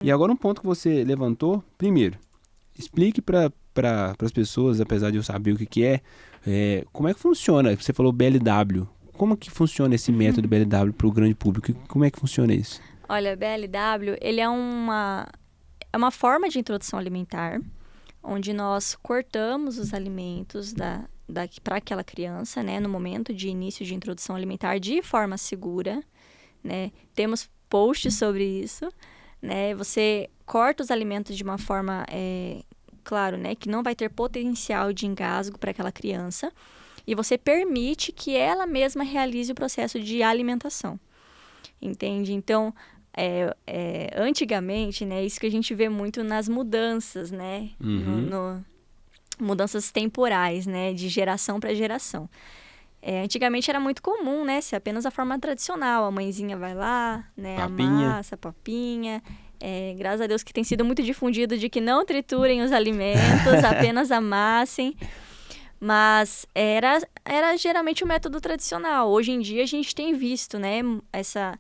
E agora um ponto que você levantou, primeiro, explique para as pessoas, apesar de eu saber o que é, como é que funciona? Você falou BLW. Como que funciona esse método BLW para o grande público? Como é que funciona isso? Olha, BLW, ele é uma forma de introdução alimentar, onde nós cortamos os alimentos para aquela criança, né, no momento de início de introdução alimentar de forma segura, né? Temos posts sobre isso, né? Você corta os alimentos de uma forma, claro, né, que não vai ter potencial de engasgo para aquela criança, e você permite que ela mesma realize o processo de alimentação, entende? Então, antigamente, né, isso que a gente vê muito nas mudanças, né, mudanças temporais, né, de geração para geração. Antigamente era muito comum, né, ser apenas a forma tradicional, a mãezinha vai lá, né, Papinha. amassa, papinha. Graças a Deus que tem sido muito difundido de que não triturem os alimentos, apenas amassem. Mas era geralmente o método tradicional. Hoje em dia a gente tem visto, né, essa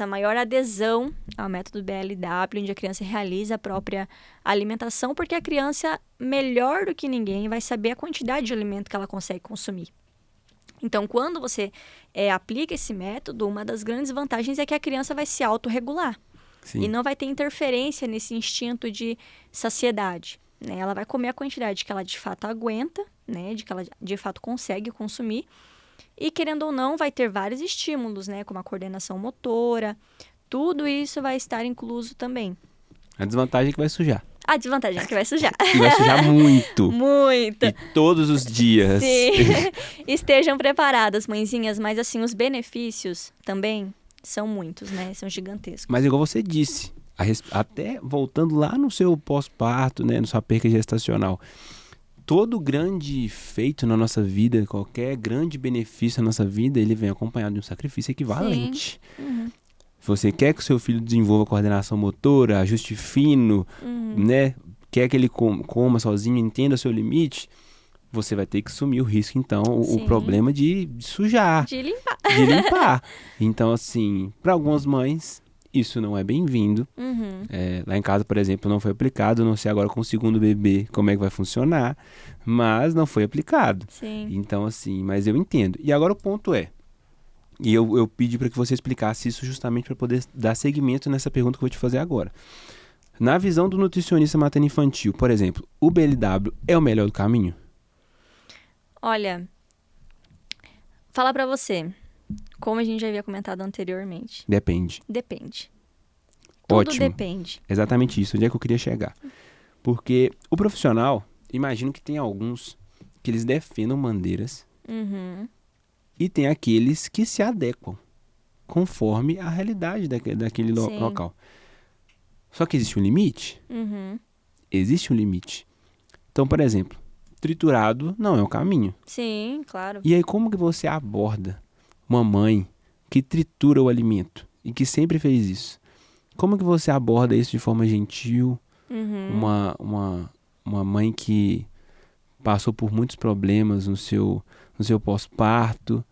maior adesão ao método BLW, onde a criança realiza a própria alimentação, porque a criança, melhor do que ninguém, vai saber a quantidade de alimento que ela consegue consumir. Então, quando você aplica esse método, uma das grandes vantagens é que a criança vai se autorregular. Sim. E não vai ter interferência nesse instinto de saciedade, né? Ela vai comer a quantidade que ela de fato aguenta, né? De que ela de fato consegue consumir. E, querendo ou não, vai ter vários estímulos, né? Como a coordenação motora. Tudo isso vai estar incluso também. A desvantagem é que vai sujar. A desvantagem é que vai sujar. E vai sujar muito. Muito. E todos os dias. Sim. Estejam preparadas, mãezinhas. Mas, assim, os benefícios também são muitos, né? São gigantescos. Mas igual você disse, até voltando lá no seu pós-parto, né? Na sua perca gestacional. Todo grande feito na nossa vida, qualquer grande benefício na nossa vida, ele vem acompanhado de um sacrifício equivalente. Uhum. Você quer que o seu filho desenvolva coordenação motora, ajuste fino, né? Quer que ele coma sozinho, entenda o seu limite, você vai ter que assumir o risco, então, o problema de sujar. De limpar. De limpar. Então, assim, para algumas mães, isso não é bem-vindo. Lá em casa, por exemplo, não foi aplicado. Não sei agora com o segundo bebê como é que vai funcionar, mas não foi aplicado. Sim. Então, assim, mas eu entendo. E agora o ponto é, e eu pedi para que você explicasse isso justamente para poder dar seguimento nessa pergunta que eu vou te fazer agora. Na visão do nutricionista materno-infantil, por exemplo, o BLW é o melhor do caminho? Olha, falar pra você, como a gente já havia comentado anteriormente. Depende. Depende. Tudo Ótimo. depende. Exatamente isso, onde é que eu queria chegar. Porque o profissional, imagino que tem alguns que eles defendam bandeiras e tem aqueles que se adequam conforme a realidade daquele local. Só que existe um limite? Existe um limite. Então, por exemplo, triturado não é o caminho. Sim, claro. E aí, como que você aborda uma mãe que tritura o alimento e que sempre fez isso? Como que você aborda isso de forma gentil? Uma mãe que passou por muitos problemas no seu pós-parto,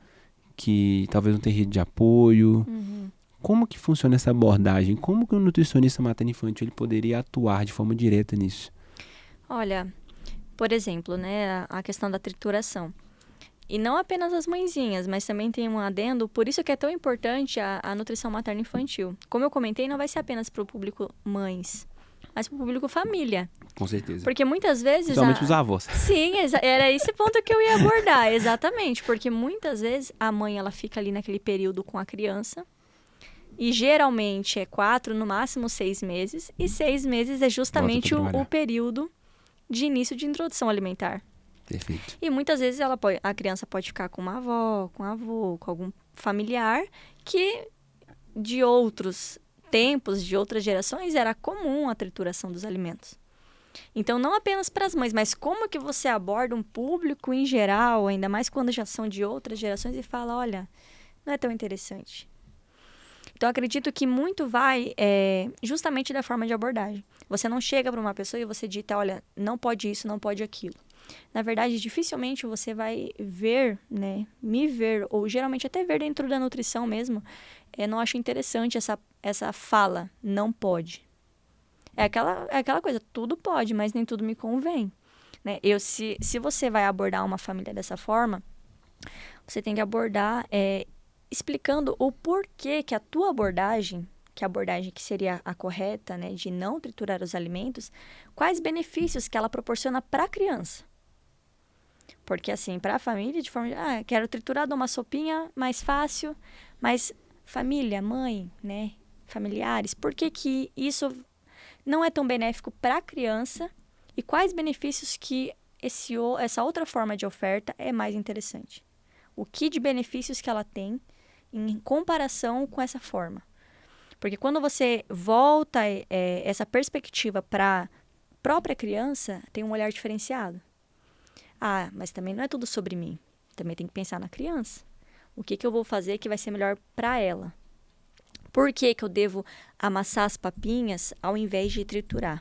que talvez não tenha rede de apoio. Como que funciona essa abordagem? Como que o nutricionista materno-infantil ele poderia atuar de forma direta nisso? Olha, por exemplo, né, a questão da trituração. E não apenas as mãezinhas, mas também tem um adendo, por isso que é tão importante a nutrição materno-infantil. Como eu comentei, não vai ser apenas para o público mães, mas para o público família. Com certeza. Porque muitas vezes... Principalmente os avós. Sim, era esse ponto que eu ia abordar, exatamente. Porque muitas vezes a mãe ela fica ali naquele período com a criança, e geralmente é 4, no máximo 6 meses, e 6 meses é justamente o período de início de introdução alimentar. Perfeito. E muitas vezes a criança pode ficar com uma avó, com um avô, com algum familiar que de outros tempos, de outras gerações, era comum a trituração dos alimentos. Então, não apenas para as mães, mas como que você aborda um público em geral, ainda mais quando já são de outras gerações, e fala, olha, não é tão interessante. Então, acredito que muito vai justamente da forma de abordagem. Você não chega para uma pessoa e você dita, olha, não pode isso, não pode aquilo. Na verdade, dificilmente você vai ver, né, me ver, ou geralmente até ver dentro da nutrição mesmo, não acho interessante essa fala, não pode. É aquela coisa, tudo pode, mas nem tudo me convém. Né? Se você vai abordar uma família dessa forma, você tem que abordar explicando o porquê que a tua abordagem, que a abordagem que seria a correta, né, de não triturar os alimentos, quais benefícios que ela proporciona para a criança. Porque, assim, para a família, de forma... quero triturar, dou uma sopinha mais fácil, mas família, mãe, né, familiares, por que isso não é tão benéfico para a criança e quais benefícios que essa outra forma de oferta é mais interessante? O que de benefícios que ela tem em comparação com essa forma? Porque quando você volta essa perspectiva para a própria criança, tem um olhar diferenciado. Mas também não é tudo sobre mim. Também tem que pensar na criança. O que eu vou fazer que vai ser melhor para ela? Por que eu devo amassar as papinhas ao invés de triturar?